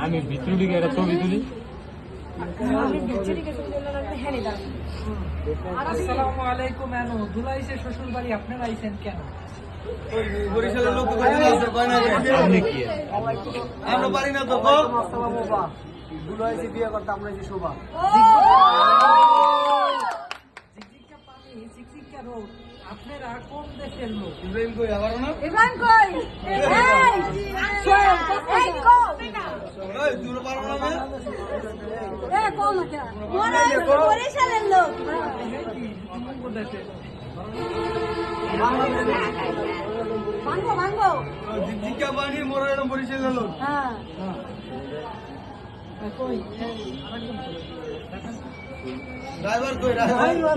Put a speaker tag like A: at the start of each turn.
A: আমি ভিতরে ঢুকে একটা ছবি তুলি।
B: আসসালামু আলাইকুম। দুলাইছে শ্বশুর বাড়ি, আপনারা আইছেন কেন?
C: বরিশালের লোক আমরা পারি না তো বিয়ে করতে আমরা যে শোভা
B: আপনারা কোন দেশের লোক?
C: ইব্রাহিম কই আবার না দূরে পারো না
D: বরিশালের লোক। ভাঙ্গো ভাঙ্গো
C: জিজ্ঞা পানি মোরা এরকম বরিশালের লোক।
D: হ্যাঁ
C: ড্রাইভার কই ড্রাইভার